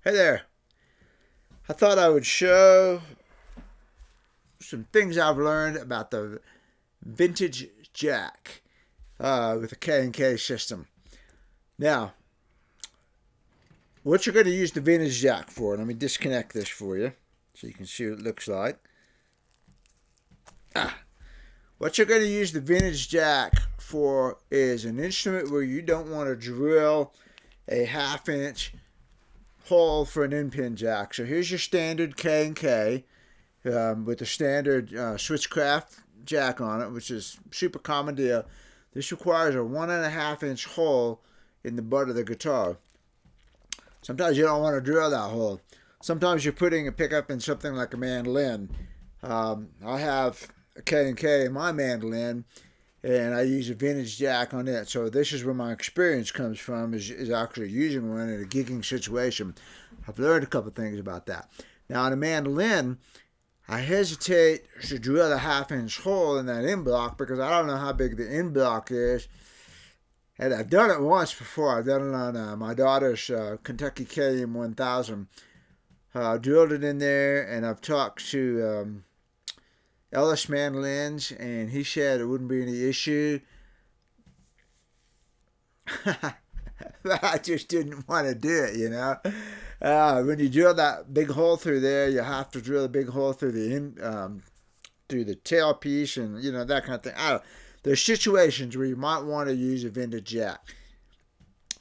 Hey there. I thought I would show some things I've learned about the vintage jack with the K&K system. Now, what you're going to use the vintage jack for, let me disconnect this for you so you can see what it looks like. What you're going to use the vintage jack for is an instrument where you don't want to drill a 1/2 inch hole for an end-pin jack. So here's your standard K&K with the standard switchcraft jack on it, which is super common deal. This requires a 1.5 inch hole in the butt of the guitar. Sometimes you don't want to drill that hole. Sometimes you're putting a pickup in something like a mandolin. I have a K&K in my mandolin, and I use a vintage jack on it. So this is where my experience comes from, is actually using one in a gigging situation. I've learned a couple things about that. Now on a mandolin, I hesitate to drill a 1/2 inch hole in that end block because I don't know how big the end block is. And I've done it once before. I've done it on my daughter's Kentucky KM1000. Drilled it in there, and I've talked to Ellis Mandolins, and he said it wouldn't be any issue. But I just didn't want to do it, you know. When you drill that big hole through there, you have to drill a big hole through the tailpiece, and you know, that kind of thing. There's situations where you might want to use a vintage jack.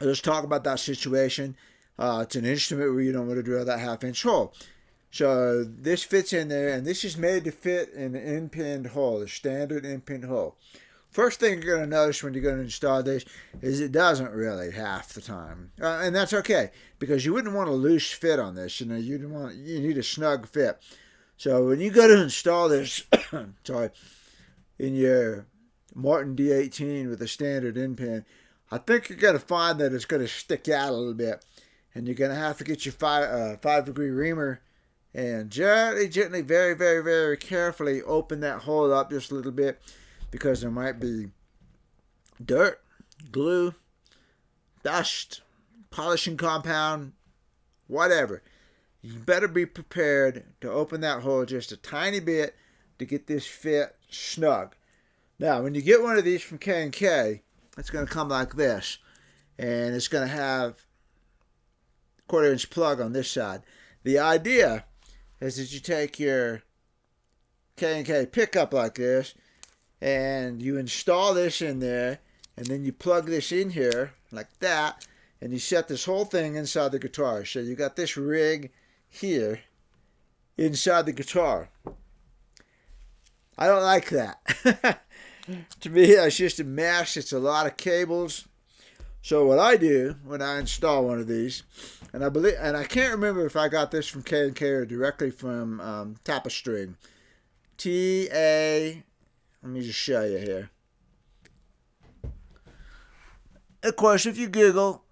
Let's talk about that situation. It's an instrument where you don't want to drill that 1/2 inch hole. So this fits in there, and this is made to fit in an end-pinned hole, a standard end-pinned hole. First thing you're going to notice when you're going to install this is it doesn't really half the time. And that's okay, because you wouldn't want a loose fit on this. You know, you need a snug fit. So when you go to install this, in your Martin D18 with a standard end pin, I think you're going to find that it's going to stick out a little bit. And you're going to have to get your 5-degree reamer and gently, very, very, very carefully open that hole up just a little bit, because there might be dirt, glue, dust, polishing compound, whatever. You better be prepared to open that hole just a tiny bit to get this fit snug. Now, when you get one of these from K&K, it's going to come like this, and it's going to have a 1/4 inch plug on this side. The idea is that you take your K&K pickup like this, and you install this in there, and then you plug this in here like that, and you set this whole thing inside the guitar. So you got this rig here inside the guitar. I don't like that. To me, it's just a mess. It's a lot of cables. So what I do when I install one of these, and I can't remember if I got this from K&K or directly from Tapastrings. Let me just show you here. Of course, if you Google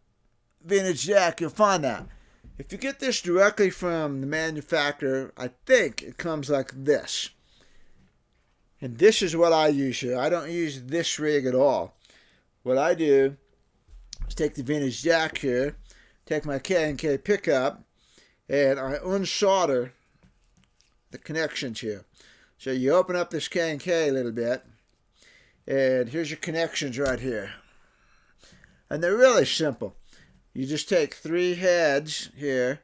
vintage jack, you'll find that. If you get this directly from the manufacturer, I think it comes like this. And this is what I use here. I don't use this rig at all. What I do is take the vintage jack here, take my K&K pickup, and I unsolder the connections here. So you open up this K&K a little bit, and here's your connections right here. And they're really simple. You just take 3 heads here,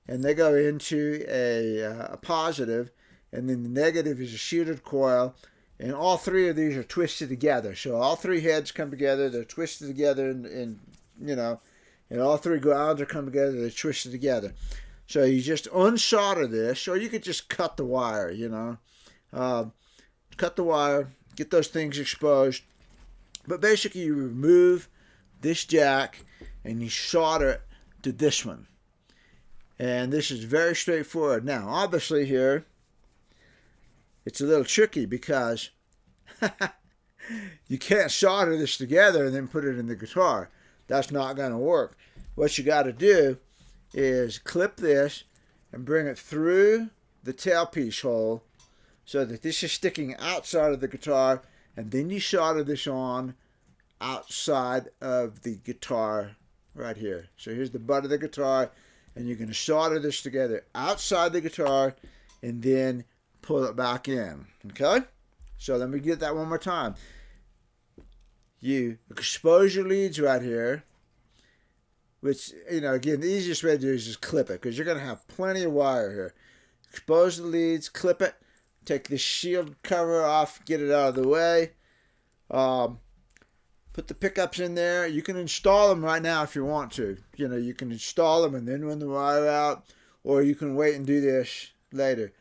and they go into a positive, and then the negative is a shielded coil, and all 3 of these are twisted together. So all 3 heads come together, they're twisted together, and all 3 grounds are come together, they're twisted together. So you just unsolder this, or you could just cut the wire, cut the wire, get those things exposed. But basically you remove this jack and you solder it to this one. And this is very straightforward. Now, obviously here, it's a little tricky because you can't solder this together and then put it in the guitar. That's not going to work. What you got to do is clip this and bring it through the tailpiece hole so that this is sticking outside of the guitar, and then you solder this on outside of the guitar right here. So here's the butt of the guitar, and you're going to solder this together outside the guitar and then pull it back in. Okay? So let me get that one more time. You expose your leads right here, which, again, the easiest way to do is just clip it because you're going to have plenty of wire here. Expose the leads, clip it, take the shield cover off, get it out of the way. Put the pickups in there. You can install them right now if you want to. You can install them and then run the wire out, or you can wait and do this later.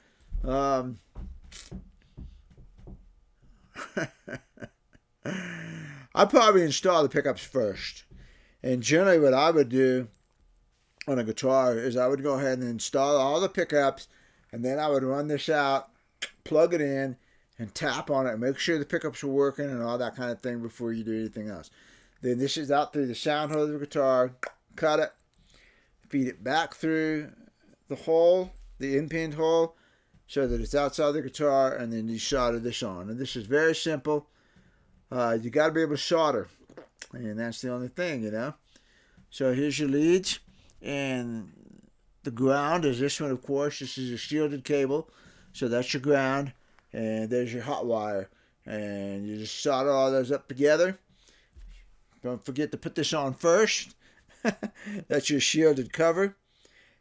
I'd probably install the pickups first. And generally what I would do on a guitar is I would go ahead and install all the pickups, and then I would run this out, plug it in, and tap on it and make sure the pickups are working and all that kind of thing before you do anything else. Then this is out through the sound hole of the guitar, cut it, feed it back through the hole, the in-pinned hole, so that it's outside the guitar, and then you solder this on. And this is very simple. You got to be able to solder, and that's the only thing, So here's your leads, and the ground is this one, of course. This is a shielded cable, so that's your ground, and there's your hot wire, and you just solder all those up together. Don't forget to put this on first. That's your shielded cover.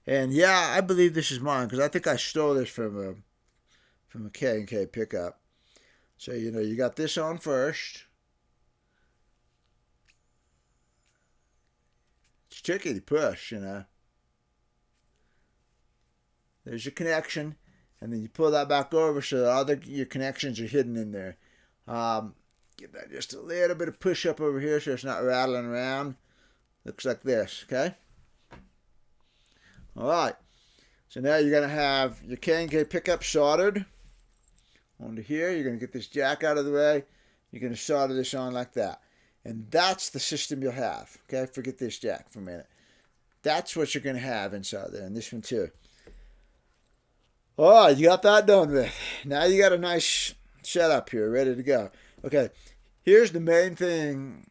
And yeah, I believe this is mine because I think I stole this from a K&K pickup. So, you got this on first. It's tricky to push, There's your connection, and then you pull that back over so that your connections are hidden in there. Give that just a little bit of push up over here so it's not rattling around. Looks like this, okay? All right. So now you're going to have your K&K pickup soldered onto here. You're going to get this jack out of the way. You're going to solder this on like that. And that's the system you'll have. Okay, forget this jack for a minute. That's what you're going to have inside there, and this one too. All right, you got that done with. Now you got a nice setup here, ready to go. Okay, here's the main thing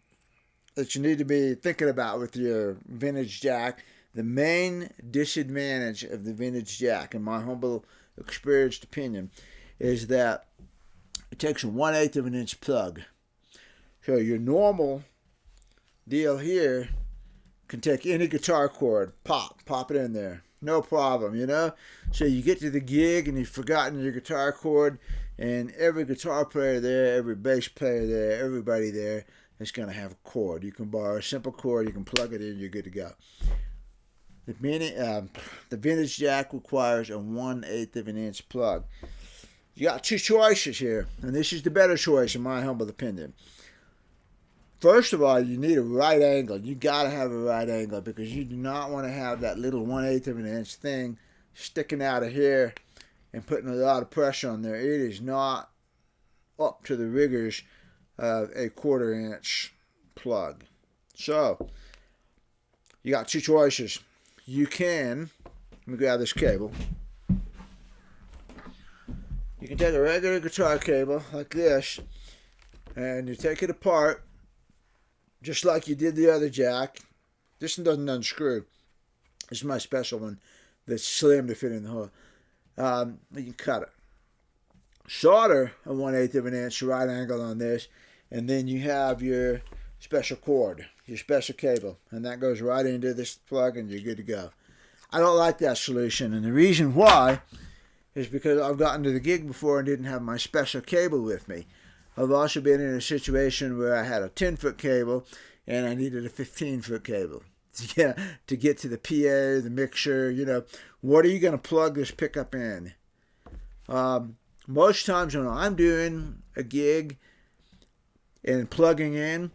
that you need to be thinking about with your vintage jack. The main disadvantage of the vintage jack, in my humble, experienced opinion, is that it takes a 1/8 of an inch plug. So your normal deal here can take any guitar cord, pop it in there. No problem, So you get to the gig and you've forgotten your guitar cord, and every guitar player there, every bass player there, everybody there is going to have a cord. You can borrow a simple cord, you can plug it in, you're good to go. The vintage jack requires a 1/8 of an inch plug. You got two choices here, and this is the better choice in my humble opinion. First of all, you need a right angle. You got to have a right angle because you do not want to have that little 1/8 of an inch thing sticking out of here and putting a lot of pressure on there. It is not up to the rigors of a 1/4 inch plug. So, you got two choices. You can, let me grab this cable. You can take a regular guitar cable like this, and you take it apart just like you did the other jack. This one doesn't unscrew. This is my special one that's slim to fit in the hole. You can cut it. Solder a 1/8 of an inch right angle on this, and then you have your special cord, your special cable, and that goes right into this plug and you're good to go. I don't like that solution, and the reason why is because I've gotten to the gig before and didn't have my special cable with me. I've also been in a situation where I had a 10-foot cable and I needed a 15-foot cable to get to the PA, the mixer. What are you going to plug this pickup in? Most times when I'm doing a gig and plugging in,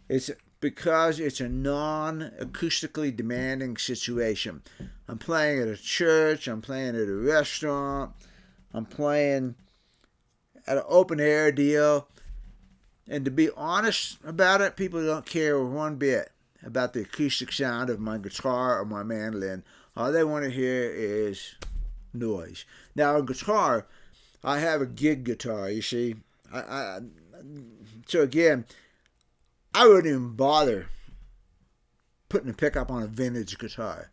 it's because it's a non-acoustically demanding situation. I'm playing at a church, I'm playing at a restaurant, I'm playing at an open air deal, and to be honest about it, people don't care one bit about the acoustic sound of my guitar or my mandolin. All they want to hear is noise. Now, on guitar, I have a gig guitar, you see. So again, I wouldn't even bother putting a pickup on a vintage guitar.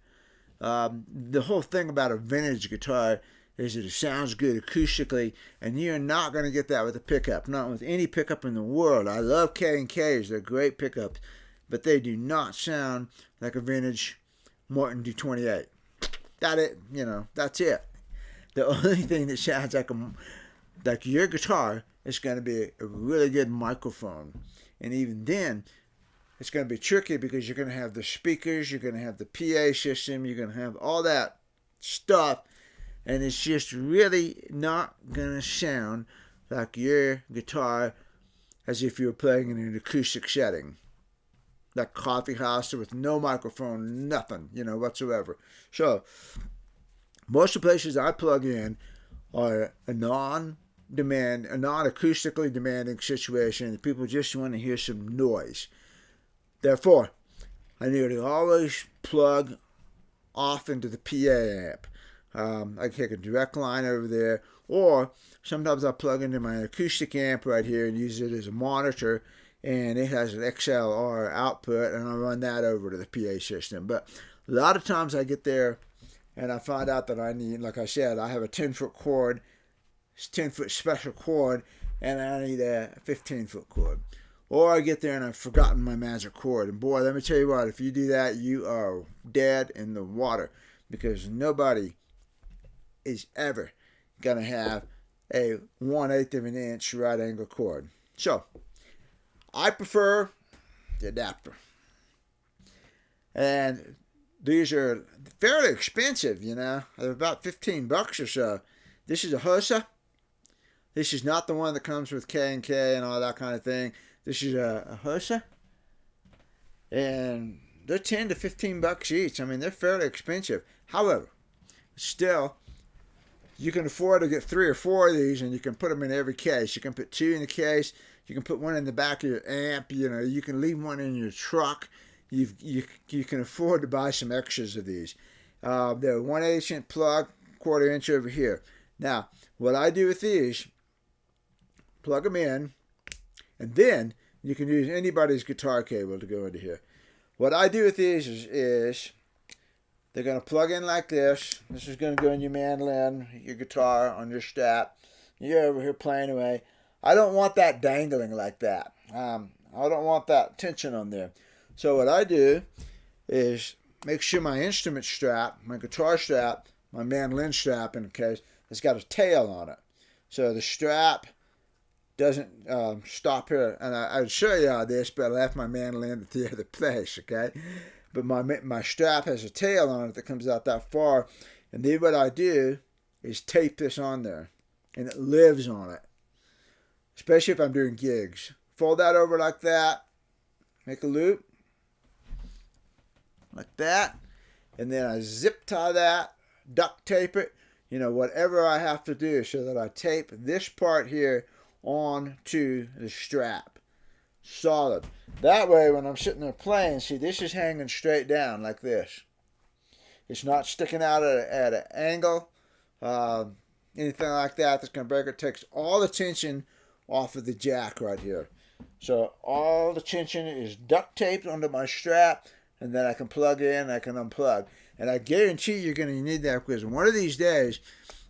The whole thing about a vintage guitar is that it sounds good acoustically, and you're not going to get that with a pickup, not with any pickup in the world. I love K&Ks, they're great pickups, but they do not sound like a vintage Martin D28. That's it. The only thing that sounds like your guitar is going to be a really good microphone, and even then, it's going to be tricky because you're going to have the speakers, you're going to have the PA system, you're going to have all that stuff, and it's just really not going to sound like your guitar as if you were playing in an acoustic setting. Like coffee house with no microphone, nothing, whatsoever. So, most of the places I plug in are a non-acoustically demanding situation. People just want to hear some noise. Therefore, I nearly always plug off into the PA amp. I take a direct line over there, or sometimes I plug into my acoustic amp right here and use it as a monitor, and it has an XLR output, and I run that over to the PA system. But a lot of times I get there and I find out that I need, like I said, I have a 10-foot cord, 10-foot special cord, and I need a 15-foot cord. Or I get there and I've forgotten my magic cord. And boy, let me tell you what, if you do that, you are dead in the water. Because nobody is ever going to have a 1/8 of an inch right angle cord. So, I prefer the adapter. And these are fairly expensive, They're about $15 or so. This is a HOSA. This is not the one that comes with K&K and all that kind of thing. This is a HOSA. And they're $10 to $15 each. I mean, they're fairly expensive. However, still, you can afford to get 3 or 4 of these, and you can put them in every case. You can put 2 in the case. You can put one in the back of your amp. You can leave one in your truck. You can afford to buy some extras of these. They're 1/8 inch plug, 1/4 inch over here. Now, what I do with these, plug them in, and then you can use anybody's guitar cable to go into here. What I do with these is they're going to plug in like this. This is going to go in your mandolin, your guitar, on your strap. You're over here playing away. I don't want that dangling like that. I don't want that tension on there. So what I do is make sure my instrument strap, my guitar strap, my mandolin strap in the case, has got a tail on it. So the strap doesn't stop here. And I'd show you all this, but I left my mandolin at the other place, okay? But my strap has a tail on it that comes out that far. And then what I do is tape this on there. And it lives on it. Especially if I'm doing gigs. Fold that over like that. Make a loop. Like that. And then I zip tie that. Duct tape it. Whatever I have to do so that I tape this part here onto the strap. Solid. That way when I'm sitting there playing, see, this is hanging straight down like this. It's not sticking out at an angle. Anything like that that's going to break it. Takes all the tension off of the jack right here. So all the tension is duct taped onto my strap, and then I can plug in, I can unplug. And I guarantee you're going to need that, because one of these days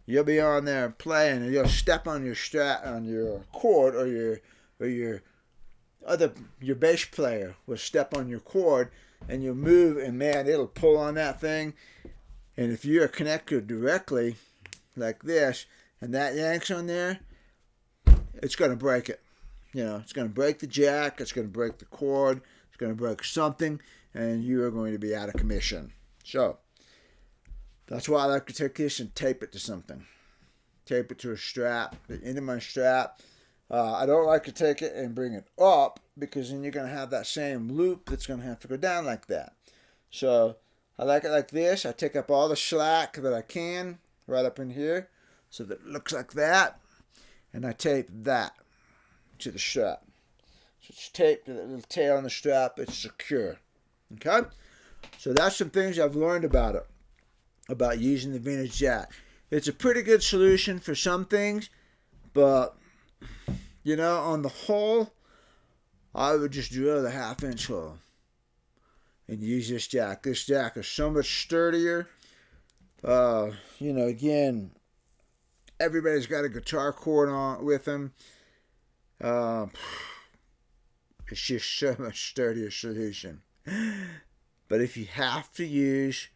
you'll be on there playing and you'll step on your strap, on your cord, or your bass player will step on your cord, and you'll move, and man, it'll pull on that thing. And if you're connected directly like this, and that yanks on there, it's going to break it. It's going to break the jack, it's going to break the cord, it's going to break something, and you are going to be out of commission. So, that's why I like to take this and tape it to something. Tape it to a strap, the end of my strap. I don't like to take it and bring it up, because then you're going to have that same loop that's going to have to go down like that. So, I like it like this. I take up all the slack that I can right up in here so that it looks like that. And I tape that to the strap. So it's taped to the little tail on the strap. It's secure. Okay? So that's some things I've learned about it. About using the vintage jack. It's a pretty good solution for some things. But, on the whole, I would just drill the 1/2 inch hole and use this jack. This jack is so much sturdier. Again, everybody's got a guitar cord on with them. Uh, it's just so much sturdier solution. But if you have to use,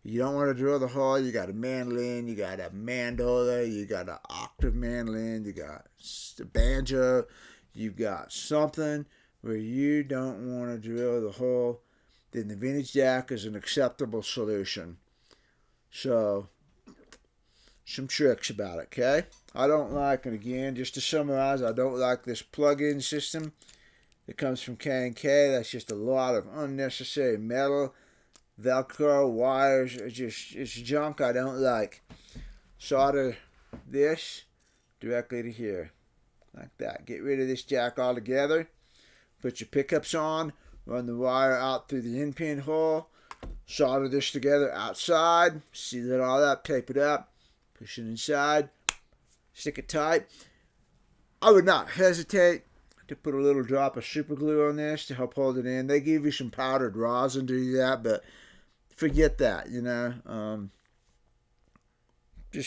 you don't want to drill the hole, you got a mandolin, you got a mandola, you got an octave mandolin, you got a banjo, you've got something where you don't want to drill the hole, then the vintage jack is an acceptable solution. So, some tricks about it, okay? I don't like, and again, just to summarize, I don't like this plug-in system that comes from K&K. That's just a lot of unnecessary metal, Velcro, wires. It's junk I don't like. Solder this directly to here, like that. Get rid of this jack altogether. Put your pickups on, run the wire out through the in-pin hole, solder this together outside, seal it all up, tape it up, push it inside, stick it tight. I would not hesitate to put a little drop of super glue on this to help hold it in. They give you some powdered rosin to do that, but forget that, you know. You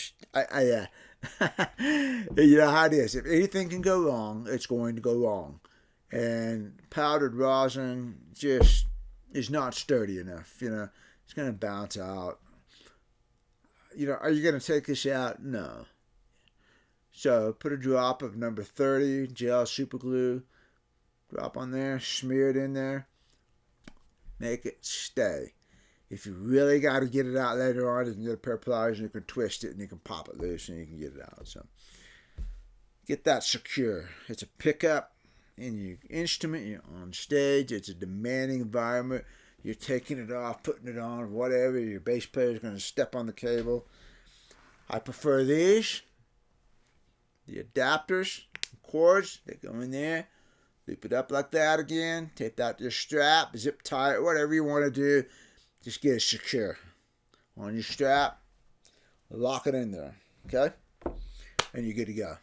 know how it is. If anything can go wrong, it's going to go wrong. And powdered rosin just is not sturdy enough, you know. It's going to bounce out. You know, are you going to take this out? No. So put a drop of number 30 gel super glue, drop on there, smear it in there, make it stay. If you really got to get it out later on, you can get a pair of pliers and you can twist it and you can pop it loose and you can get it out. So get that secure. It's a pickup in your instrument. You're on stage. It's a demanding environment. You're taking it off, putting it on, whatever. Your bass player is going to step on the cable. I prefer these. The adapters, cords, they go in there. Loop it up like that again. Tape out your strap, zip tie it, whatever you want to do. Just get it secure on your strap. Lock it in there, okay? And you're good to go.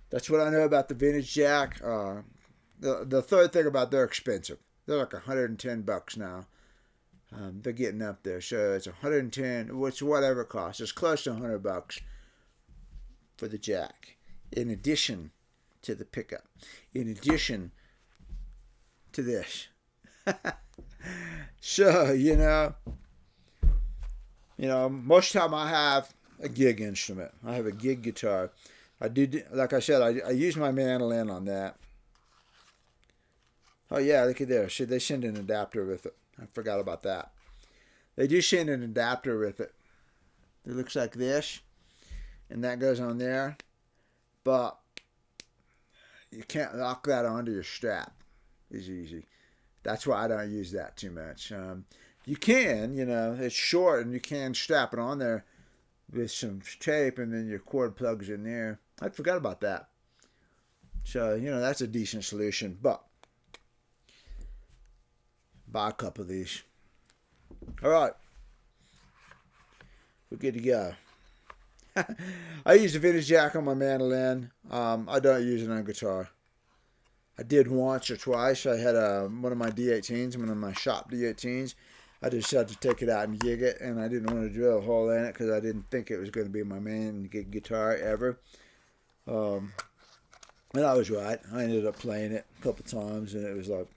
That's what I know about the vintage jack. The third thing about they're expensive. They're like $110 now. They're getting up there, so it's $110. Which whatever it costs. It's close to $100 for the jack. In addition to the pickup. In addition to this. So, most of the time I have a gig instrument. I have a gig guitar. I do, like I said, I use my mandolin on that. Oh yeah, look at there. See, they send an adapter with it. I forgot about that. They do send an adapter with it. It looks like this, and that goes on there. But you can't lock that onto your strap. It's easy. That's why I don't use that too much. You can, it's short, and you can strap it on there with some tape, and then your cord plugs in there. I forgot about that. So, that's a decent solution. But buy a couple of these. All right. We're good to go. I use a vintage jack on my mandolin. I don't use it on guitar. I did once or twice. I had one of my D18s, one of my shop D18s. I just had to take it out and gig it, and I didn't want to drill a hole in it because I didn't think it was going to be my main gig guitar ever. And I was right. I ended up playing it a couple times, and it was like,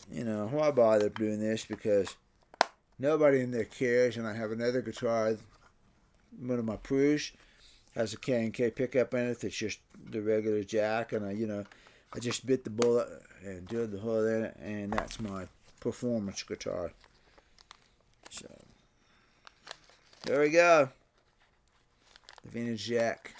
why bother doing this? Because nobody in there cares, and I have another guitar, one of my Prues, has a K&K pickup in it that's just the regular jack, and I just bit the bullet and drilled the hole in it, and that's my performance guitar. So, there we go. The vintage jack.